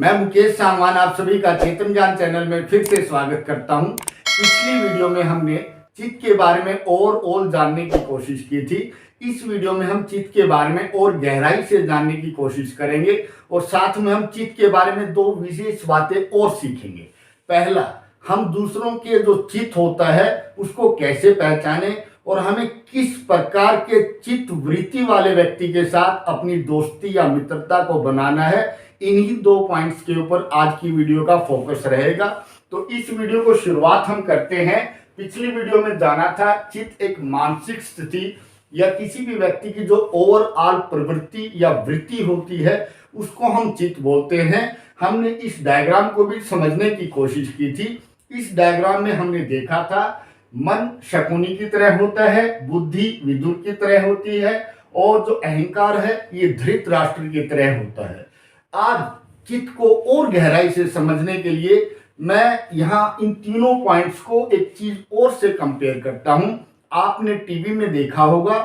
मैं मुकेश सांगवान आप सभी का चेतन ज्ञान चैनल में फिर से स्वागत करता हूं। पिछली वीडियो में हमने चित्त के बारे में और जानने की कोशिश की थी। इस वीडियो में हम चित्त के बारे में और गहराई से जानने की कोशिश करेंगे और साथ में हम चित्त के बारे में दो विशेष बातें और सीखेंगे। पहला, हम दूसरों के जो चित्त होता है उसको कैसे पहचाने और हमें किस प्रकार के चित्त वृत्ति वाले व्यक्ति के साथ अपनी दोस्ती या मित्रता को बनाना है। इन्हीं दो पॉइंट्स के ऊपर आज की वीडियो का फोकस रहेगा। तो इस वीडियो को शुरुआत हम करते हैं। पिछली वीडियो में जाना था चित्त एक मानसिक स्थिति या किसी भी व्यक्ति की जो ओवरऑल प्रवृत्ति या वृत्ति होती है उसको हम चित्त बोलते हैं। हमने इस डायग्राम को भी समझने की कोशिश की थी। इस डायग्राम में हमने देखा था मन शकुनी की तरह होता है, बुद्धि विदुर की तरह होती है और जो अहंकार है ये धृतराष्ट्र की तरह होता है। आज चित्त को और गहराई से समझने के लिए मैं यहाँ इन तीनों पॉइंट्स को एक चीज और से कंपेयर करता हूँ। आपने टीवी में देखा होगा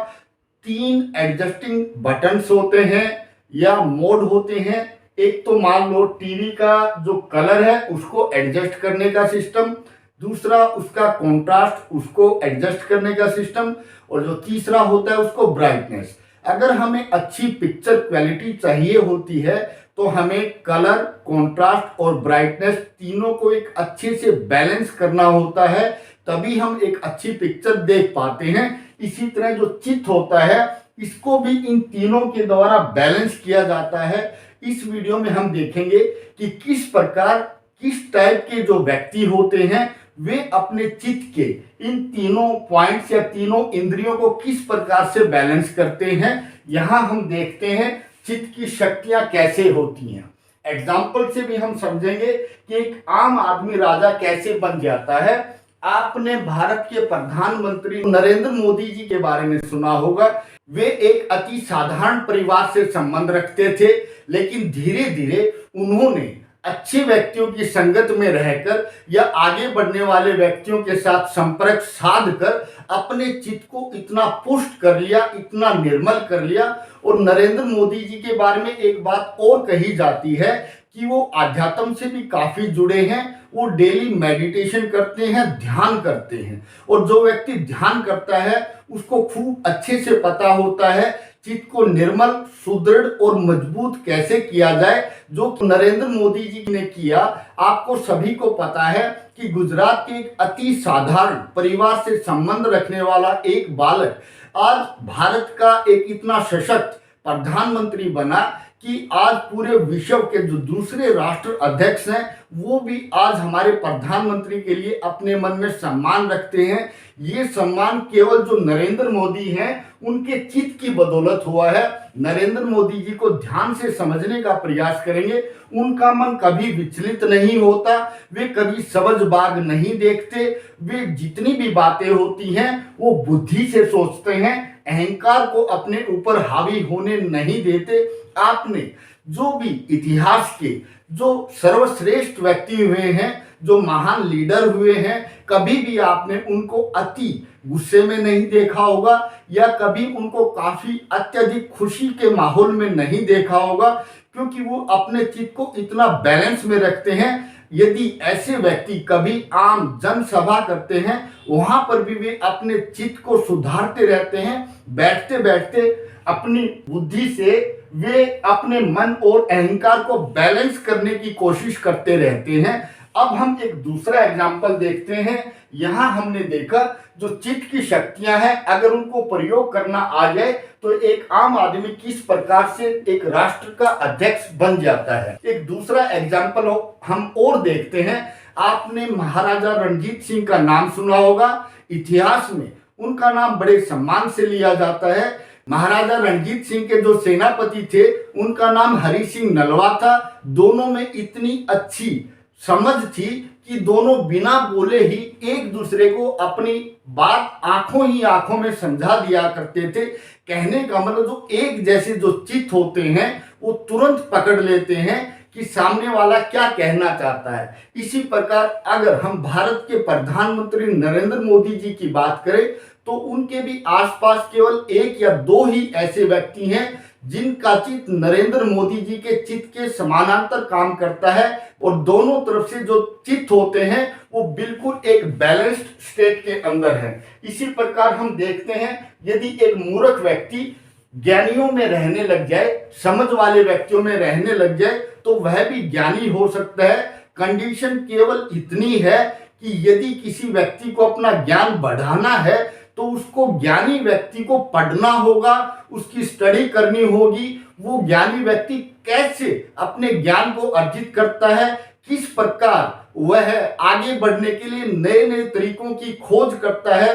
3 एडजस्टिंग बटन्स होते हैं या मोड होते हैं। एक तो मान लो टीवी का जो कलर है उसको एडजस्ट करने का सिस्टम, दूसरा उसका कॉन्ट्रास्ट उसको एडजस्ट करने का सिस्टम और जो तीसरा होता है उसको ब्राइटनेस। अगर हमें अच्छी पिक्चर क्वालिटी चाहिए होती है तो हमें कलर, कॉन्ट्रास्ट और ब्राइटनेस तीनों को एक अच्छे से बैलेंस करना होता है, तभी हम एक अच्छी पिक्चर देख पाते हैं। इसी तरह जो चित्त होता है इसको भी इन तीनों के द्वारा बैलेंस किया जाता है। इस वीडियो में हम देखेंगे कि किस प्रकार किस टाइप के जो व्यक्ति होते हैं वे अपने चित्त के इन तीनों पॉइंट्स या तीनों इंद्रियों को किस प्रकार से बैलेंस करते हैं। यहाँ हम देखते हैं चित्त की शक्तियां कैसे होती हैं। एग्जाम्पल से भी हम समझेंगे कि एक आम आदमी राजा कैसे बन जाता है। आपने भारत के प्रधानमंत्री नरेंद्र मोदी जी के बारे में सुना होगा। वे एक अति साधारण परिवार से संबंध रखते थे, लेकिन धीरे धीरे उन्होंने अच्छे व्यक्तियों की संगत में रहकर या आगे बढ़ने वाले व्यक्तियों के साथ संपर्क साध कर अपने चित्त को इतना पुष्ट कर लिया, इतना निर्मल कर लिया। और नरेंद्र मोदी जी के बारे में एक बात और कही जाती है कि वो आध्यात्म से भी काफी जुड़े हैं। वो डेली मेडिटेशन करते हैं, ध्यान करते हैं और जो व्यक्ति ध्यान करता है उसको खूब अच्छे से पता होता है चित्त को निर्मल, सुदृढ़ और मजबूत कैसे किया जाए, जो नरेंद्र मोदी जी ने किया। आपको सभी को पता है कि गुजरात के एक अति साधारण परिवार से संबंध रखने वाला एक बालक आज भारत का एक इतना सशक्त प्रधानमंत्री बना कि आज पूरे विश्व के जो दूसरे राष्ट्र अध्यक्ष हैं वो भी आज हमारे प्रधानमंत्री के लिए अपने मन में सम्मान रखते हैं। ये सम्मान केवल जो नरेंद्र मोदी हैं उनके चित्त की बदौलत हुआ है। नरेंद्र मोदी जी को ध्यान से समझने का प्रयास करेंगे, उनका मन कभी विचलित नहीं होता, वे कभी सबजबाग नहीं देखते। वे जितनी भी बातें होती हैं वो बुद्धि से सोचते हैं, अहंकार को अपने ऊपर हावी होने नहीं देते। आपने जो भी इतिहास के जो सर्वश्रेष्ठ व्यक्ति हुए हैं, जो महान लीडर हुए हैं, कभी भी आपने उनको अति गुस्से में नहीं देखा होगा या कभी उनको काफी अत्यधिक खुशी के माहौल में नहीं देखा होगा, क्योंकि वो अपने चित्त को इतना बैलेंस में रखते हैं। यदि ऐसे व्यक्ति कभी आम जनसभा करते हैं वहां पर भी वे अपने चित्त को सुधारते रहते हैं। बैठते बैठते अपनी बुद्धि से वे अपने मन और अहंकार को बैलेंस करने की कोशिश करते रहते हैं। अब हम एक दूसरा एग्जाम्पल देखते हैं। यहाँ हमने देखा जो चित्त की शक्तियां हैं अगर उनको प्रयोग करना आ जाए तो एक आम आदमी किस प्रकार से एक राष्ट्र का अध्यक्ष बन जाता है। एक दूसरा एग्जाम्पल हम और देखते हैं। आपने महाराजा रणजीत सिंह का नाम सुना होगा। इतिहास में उनका नाम बड़े सम्मान से लिया जाता है। महाराजा रणजीत सिंह के जो सेनापति थे उनका नाम हरि सिंह नलवा था। दोनों में इतनी अच्छी समझ थी कि दोनों बिना बोले ही एक दूसरे को अपनी बात आंखों ही आंखों में समझा दिया करते थे। कहने का मतलब जो एक जैसे जो चित्त होते हैं वो तुरंत पकड़ लेते हैं कि सामने वाला क्या कहना चाहता है। इसी प्रकार अगर हम भारत के प्रधानमंत्री नरेंद्र मोदी जी की बात करें तो उनके भी आसपास केवल एक या दो ही ऐसे व्यक्ति हैं जिनका चित्त नरेंद्र मोदी जी के चित्त के समानांतर काम करता है और दोनों तरफ से जो चित्त होते हैं वो बिल्कुल एक बैलेंस्ड स्टेट के अंदर है। इसी प्रकार हम देखते हैं यदि एक मूर्ख व्यक्ति ज्ञानियों में रहने लग जाए, समझ वाले व्यक्तियों में रहने लग जाए, तो वह भी ज्ञानी हो सकता है। कंडीशन केवल इतनी है कि यदि किसी व्यक्ति को अपना ज्ञान बढ़ाना है तो उसको ज्ञानी व्यक्ति को पढ़ना होगा, उसकी स्टडी करनी होगी। वो ज्ञानी व्यक्ति कैसे अपने ज्ञान को अर्जित करता है, किस प्रकार वह आगे बढ़ने के लिए नए नए तरीकों की खोज करता है,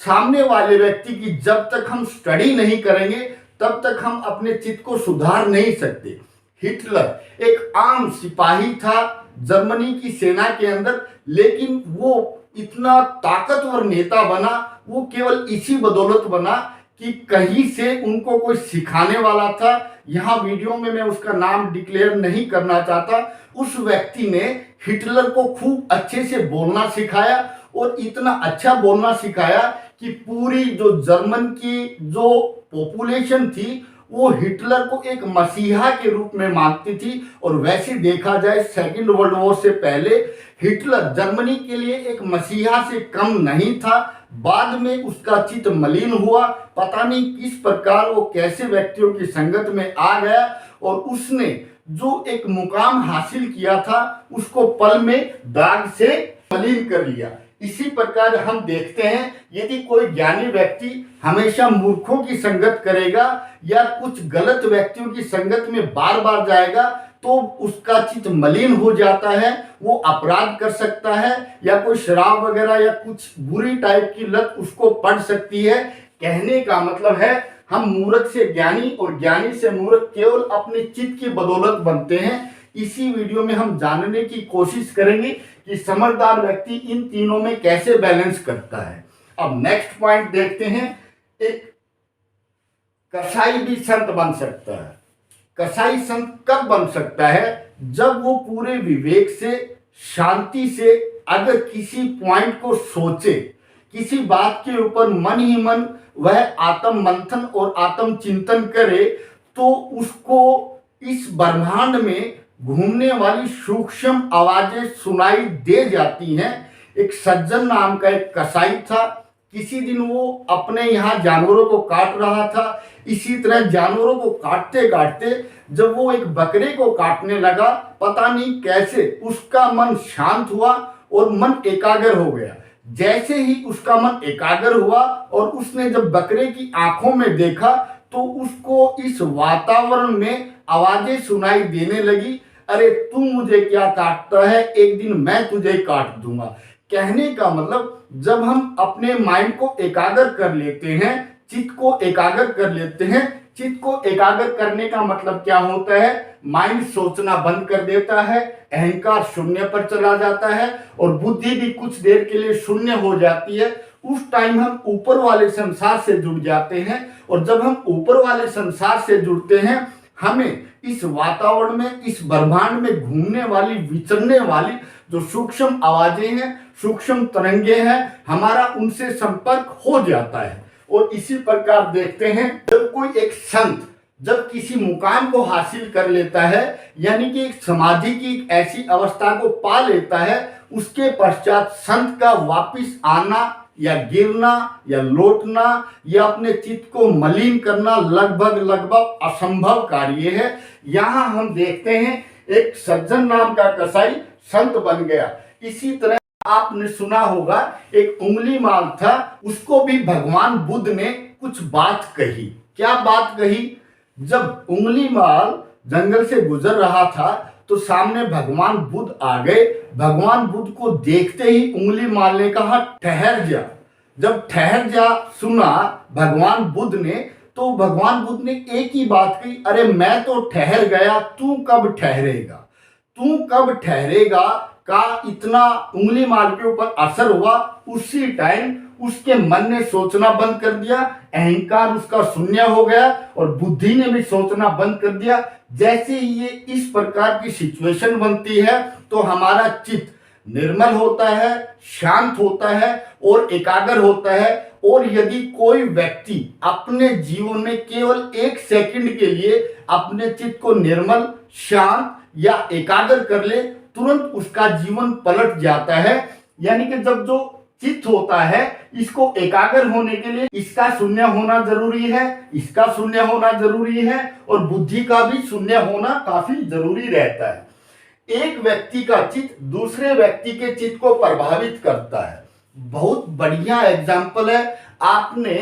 सामने वाले व्यक्ति की जब तक हम स्टडी नहीं करेंगे तब तक हम अपने चित्त को सुधार नहीं सकते। हिटलर एक आम सिपाही था जर्मनी की सेना के अंदर, लेकिन वो इतना ताकतवर नेता बना, वो केवल इसी बदौलत बना कि कहीं से उनको कोई सिखाने वाला था। यहाँ वीडियो में मैं उसका नाम डिक्लेयर नहीं करना चाहता। उस व्यक्ति ने हिटलर को खूब अच्छे से बोलना सिखाया और इतना अच्छा बोलना सिखाया कि पूरी जो जर्मन की जो पॉपुलेशन थी वो हिटलर को एक मसीहा के रूप में मानती थी। और वैसे देखा जाए सेकेंड वर्ल्ड वॉर से पहले हिटलर जर्मनी के लिए एक मसीहा से कम नहीं था। बाद में उसका चित्त मलिन हुआ, पता नहीं किस प्रकार वो कैसे व्यक्तियों की संगत में आ गया और उसने जो एक मुकाम हासिल किया था उसको पल में दाग से मलिन कर लिया। इसी प्रकार हम देखते हैं यदि कोई ज्ञानी व्यक्ति हमेशा मूर्खों की संगत करेगा या कुछ गलत व्यक्तियों की संगत में बार बार जाएगा तो उसका चित्त मलिन हो जाता है, वो अपराध कर सकता है या कोई शराब वगैरह या कुछ बुरी टाइप की लत उसको पड़ सकती है। कहने का मतलब है हम मूर्ख से ज्ञानी और ज्ञानी से मूर्ख केवल अपने चित्त की बदौलत बनते हैं। इसी वीडियो में हम जानने की कोशिश करेंगे कि समझदार व्यक्ति इन तीनों में कैसे बैलेंस करता है। अब नेक्स्ट पॉइंट देखते हैं, एक कसाई भी संत बन सकता है। कसाई संत कब बन सकता है? जब वो पूरे विवेक से, शांति से अगर किसी पॉइंट को सोचे, किसी बात के ऊपर मन ही मन वह आत्म मंथन और आत्म चिंतन करे, तो उसको इस ब्रह्मांड में घूमने वाली सूक्ष्म आवाजें सुनाई दे जाती हैं। एक सज्जन नाम का एक कसाई था, किसी दिन वो अपने यहाँ जानवरों को काट रहा था। इसी तरह जानवरों को काटते काटते जब वो एक बकरे को काटने लगा, पता नहीं कैसे उसका मन शांत हुआ और मन एकाग्र हो गया। जैसे ही उसका मन एकाग्र हुआ और उसने जब बकरे की आंखों में देखा तो उसको इस वातावरण में आवाजें सुनाई देने लगी, अरे तू मुझे क्या काटता है, एक दिन मैं तुझे काट दूंगा। कहने का मतलब जब हम अपने माइंड को एकाग्र कर लेते हैं, चित्त को एकाग्र कर लेते हैं, चित्त को एकाग्र करने का मतलब क्या होता है? माइंड सोचना बंद कर देता है, अहंकार शून्य पर चला जाता है और बुद्धि भी कुछ देर के लिए शून्य हो जाती है। उस टाइम हम ऊपर वाले संसार से जुड़ जाते हैं और जब हम ऊपर वाले संसार से जुड़ते हैं, हमें इस वातावरण में, इस ब्रह्मांड में घूमने वाली, विचरने वाली जो सूक्ष्म आवाजें हैं, सूक्ष्म तरंगे हैं, हमारा उनसे संपर्क हो जाता है। और इसी प्रकार देखते हैं जब कोई एक संत जब किसी मुकाम को हासिल कर लेता है, यानी कि एक समाधि की एक ऐसी अवस्था को पा लेता है, उसके पश्चात संत का वापिस आना या गिरना या लौटना या अपने चित्त को मलिन करना लगभग असंभव कार्य है। यहाँ हम देखते हैं एक सज्जन नाम का कसाई संत बन गया। इसी तरह आपने सुना होगा एक उंगलीमाल था, उसको भी भगवान बुद्ध ने कुछ बात कही। क्या बात कही? जब उंगलीमाल जंगल से गुजर रहा था तो सामने भगवान बुद्ध आ गए। भगवान बुद्ध को देखते ही उंगलीमाल ने कहा ठहर जा। जब ठहर जा सुना भगवान बुद्ध ने, तो भगवान बुद्ध ने एक ही बात कही, अरे मैं तो ठहर गया, तू कब ठहरेगा? तू कब ठहरेगा का इतना उंगलीमाल के ऊपर असर हुआ। उसी टाइम उसके मन ने सोचना बंद कर दिया, अहंकार उसका शून्य हो गया और बुद्धि ने भी सोचना बंद कर दिया। जैसे ये इस प्रकार की सिचुएशन बनती है तो हमारा चित्त निर्मल होता है, शांत होता है और एकाग्र होता है। और यदि कोई व्यक्ति अपने जीवन में केवल 1 सेकंड के लिए अपने चित्त को निर्मल, शांत या एकाग्र कर ले, तुरंत उसका जीवन पलट जाता है। यानी कि जब जो चित्त होता है, इसको एकाग्र होने के लिए इसका शून्य होना जरूरी है, इसका शून्य होना जरूरी है और बुद्धि का भी शून्य होना काफी जरूरी रहता है। एक व्यक्ति का चित्त दूसरे व्यक्ति के चित्त को प्रभावित करता है। बहुत बढ़िया एग्जाम्पल है, आपने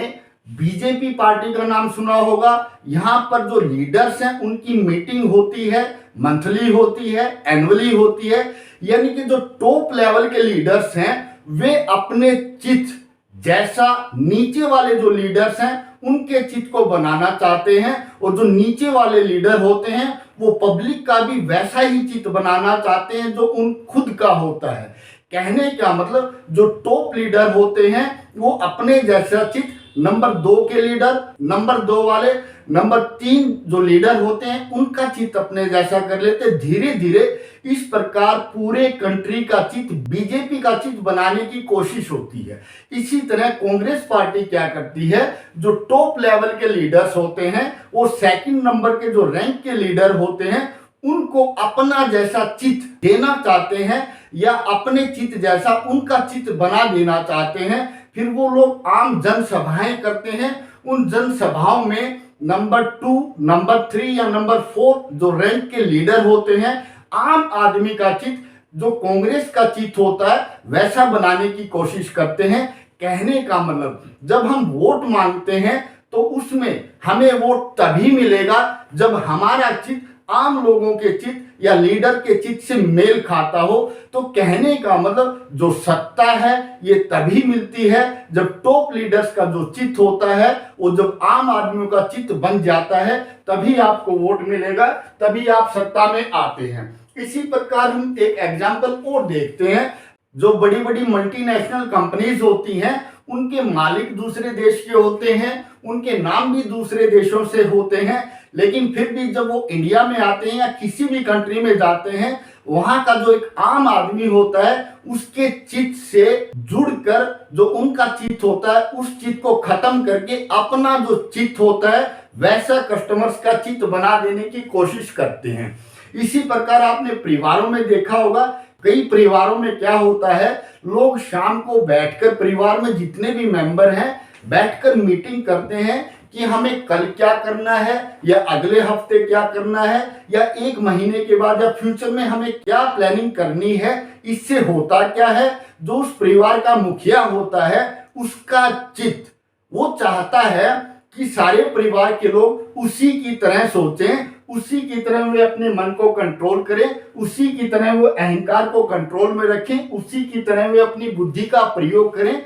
बीजेपी पार्टी का नाम सुना होगा। यहाँ पर जो लीडर्स हैं उनकी मीटिंग होती है, मंथली होती है, एनुअली होती है। यानी कि जो टॉप लेवल के लीडर्स हैं वे अपने चित्त जैसा नीचे वाले जो लीडर्स हैं उनके चित्त को बनाना चाहते हैं, और जो नीचे वाले लीडर होते हैं वो पब्लिक का भी वैसा ही चित्त बनाना चाहते हैं जो उन खुद का होता है। कहने का मतलब जो टॉप लीडर होते हैं वो अपने जैसा चित्त नंबर 2 के लीडर, नंबर 2 वाले, नंबर 3 जो लीडर होते हैं उनका चित्त अपने जैसा कर लेते। धीरे धीरे इस प्रकार पूरे कंट्री का चित्त बीजेपी का चित्त बनाने की कोशिश होती है। इसी तरह कांग्रेस पार्टी क्या करती है, जो टॉप लेवल के लीडर्स होते हैं वो 2nd नंबर के जो रैंक के लीडर होते हैं उनको अपना जैसा चित्त देना चाहते हैं या अपने चित्त जैसा उनका चित्त बना देना चाहते हैं। फिर वो लोग आम जनसभाएं करते हैं। उन जनसभाओं में नंबर 2, नंबर 3 या नंबर 4 जो रैंक के लीडर होते हैं आम आदमी का चित्त जो कांग्रेस का चित्त होता है वैसा बनाने की कोशिश करते हैं। कहने का मतलब जब हम वोट मांगते हैं तो उसमें हमें वोट तभी मिलेगा जब हमारा चित्त आम लोगों के चित्त या लीडर के चित्त से मेल खाता हो। तो कहने का मतलब जो सत्ता है ये तभी मिलती है जब टॉप लीडर्स का जो चित्त होता है वो जब आम आदमियों का चित्त बन जाता है, तभी आपको वोट मिलेगा, तभी आप सत्ता में आते हैं। इसी प्रकार हम एक एग्जाम्पल और देखते हैं। जो बड़ी बड़ी मल्टीनेशनल कंपनीज होती हैं उनके मालिक दूसरे देश के होते हैं, उनके नाम भी दूसरे देशों से होते हैं, लेकिन फिर भी जब वो इंडिया में आते हैं या किसी भी कंट्री में जाते हैं वहां का जो एक आम आदमी होता है उसके चित्त से जुड़कर जो उनका चित्त होता है उस चित्त को खत्म करके अपना जो चित्त होता है वैसा कस्टमर्स का चित्त बना देने की कोशिश करते हैं। इसी प्रकार आपने परिवारों में देखा होगा, कई परिवारों में क्या होता है, लोग शाम को बैठकर परिवार में जितने भी मेंबर हैं बैठकर मीटिंग करते हैं कि हमें कल क्या करना है या अगले हफ्ते क्या करना है या 1 महीने के बाद या फ्यूचर में हमें क्या प्लानिंग करनी है। इससे होता क्या है, जो उस परिवार का मुखिया होता है उसका चित्त वो चाहता है कि सारे परिवार के लोग उसी की तरह सोचें, उसी की तरह वे अपने मन को कंट्रोल करें, उसी की तरह वो अहंकार को कंट्रोल में रखें, उसी की तरह वे अपनी बुद्धि का प्रयोग करें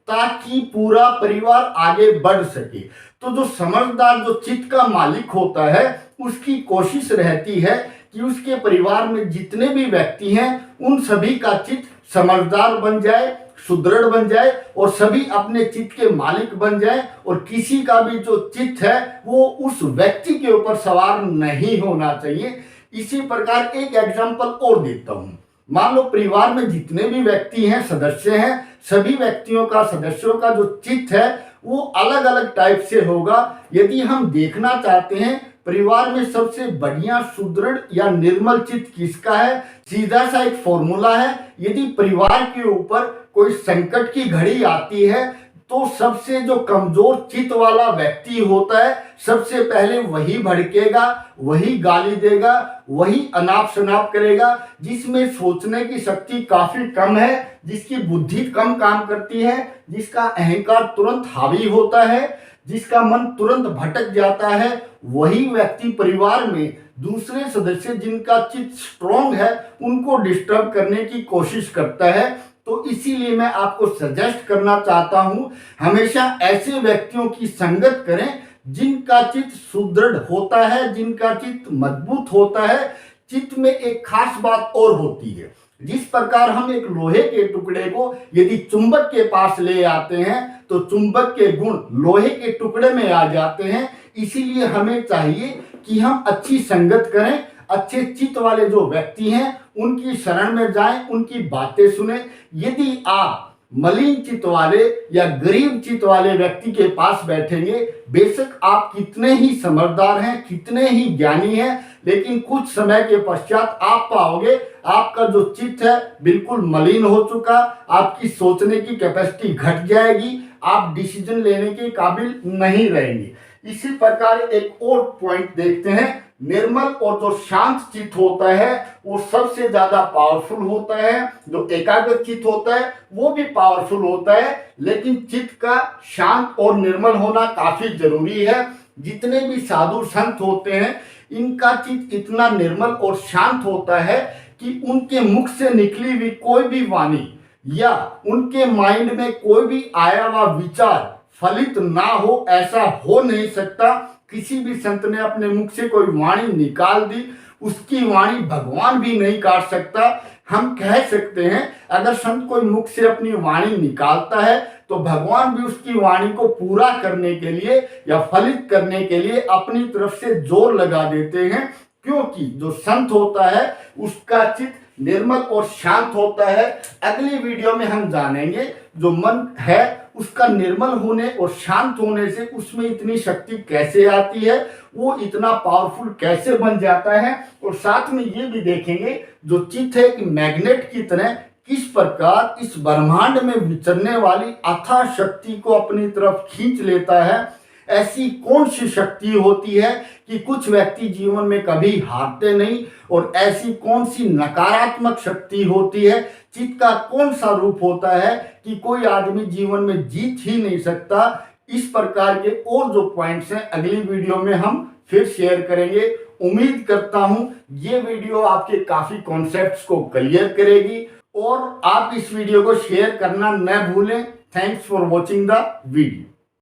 ताकि पूरा परिवार आगे बढ़ सके। तो जो समझदार जो चित्त का मालिक होता है उसकी कोशिश रहती है कि उसके परिवार में जितने भी व्यक्ति हैं उन सभी का चित्त समझदार बन जाए, सुदृढ़ बन जाए और सभी अपने चित्त के मालिक बन जाए और किसी का भी जो चित्त है वो उस व्यक्ति के ऊपर सवार नहीं होना चाहिए। इसी प्रकार एक एग्जांपल और देता हूं। मान लो परिवार में जितने भी व्यक्ति हैं, सदस्य हैं, सभी व्यक्तियों का सदस्यों का जो चित्त है वो अलग अलग टाइप से होगा। यदि हम देखना चाहते हैं परिवार में सबसे बढ़िया सुदृढ़ या निर्मल चित्त किसका है, सीधा सा एक फॉर्मूला है। यदि परिवार के ऊपर कोई संकट की घड़ी आती है तो सबसे जो कमजोर चित्त वाला व्यक्ति होता है सबसे पहले वही भड़केगा, वही गाली देगा, वही अनाप शनाप करेगा, जिसमें सोचने की शक्ति काफी कम है, जिसकी बुद्धि कम काम करती है, जिसका अहंकार तुरंत हावी होता है, जिसका मन तुरंत भटक जाता है। वही व्यक्ति परिवार में दूसरे सदस्य जिनका चित्त स्ट्रॉन्ग है उनको डिस्टर्ब करने की कोशिश करता है। तो इसीलिए मैं आपको सजेस्ट करना चाहता हूं, हमेशा ऐसे व्यक्तियों की संगत करें जिनका चित्त सुदृढ़ होता है, जिनका चित्त मजबूत होता है। चित्त में एक खास बात और होती है, जिस प्रकार हम एक लोहे के टुकड़े को यदि चुंबक के पास ले आते हैं तो चुंबक के गुण लोहे के टुकड़े में आ जाते हैं। इसीलिए हमें चाहिए कि हम अच्छी संगत करें, अच्छे चित्त वाले जो व्यक्ति हैं उनकी शरण में जाएं, उनकी बातें सुने। यदि आप मलिन चित्त वाले या गरीब चित्त वाले व्यक्ति के पास बैठेंगे, बेशक आप कितने ही समझदार हैं, कितने ही ज्ञानी हैं, लेकिन कुछ समय के पश्चात आप पाओगे आपका जो चित्त है बिल्कुल मलिन हो चुका, आपकी सोचने की कैपेसिटी घट जाएगी, आप डिसीजन लेने के काबिल नहीं रहेंगे। इसी प्रकार एक और पॉइंट देखते हैं, निर्मल और जो शांत चित्त होता है वो सबसे ज्यादा पावरफुल होता है। जो एकाग्र चित्त होता है वो भी पावरफुल होता है, लेकिन चित्त का शांत और निर्मल होना काफी जरूरी है। जितने भी साधु संत होते हैं इनका चित्त इतना निर्मल और शांत होता है कि उनके मुख से निकली हुई कोई भी वाणी या उनके माइंड में कोई भी आया हुआ विचार फलित ना हो, ऐसा हो नहीं सकता। किसी भी संत ने अपने मुख से कोई वाणी निकाल दी, उसकी वाणी भगवान भी नहीं काट सकता। हम कह सकते हैं अगर संत कोई मुख से अपनी वाणी निकालता है तो भगवान भी उसकी वाणी को पूरा करने के लिए या फलित करने के लिए अपनी तरफ से जोर लगा देते हैं, क्योंकि जो संत होता है उसका चित्त निर्मल और शांत होता है। अगली वीडियो में हम जानेंगे जो मन है उसका निर्मल होने और शांत होने से उसमें इतनी शक्ति कैसे आती है, वो इतना पावरफुल कैसे बन जाता है, और साथ में ये भी देखेंगे जो चित्त है कि मैग्नेट की तरह किस प्रकार इस ब्रह्मांड में विचरने वाली अथाह शक्ति को अपनी तरफ खींच लेता है। ऐसी कौन सी शक्ति होती है कि कुछ व्यक्ति जीवन में कभी हारते नहीं, और ऐसी कौन सी नकारात्मक शक्ति होती है, चित्त का कौन सा रूप होता है कि कोई आदमी जीवन में जीत ही नहीं सकता। इस प्रकार के और जो पॉइंट्स हैं अगली वीडियो में हम फिर शेयर करेंगे। उम्मीद करता हूं ये वीडियो आपके काफी कॉन्सेप्ट्स को क्लियर करेगी, और आप इस वीडियो को शेयर करना न भूलें। Thanks for watching the video.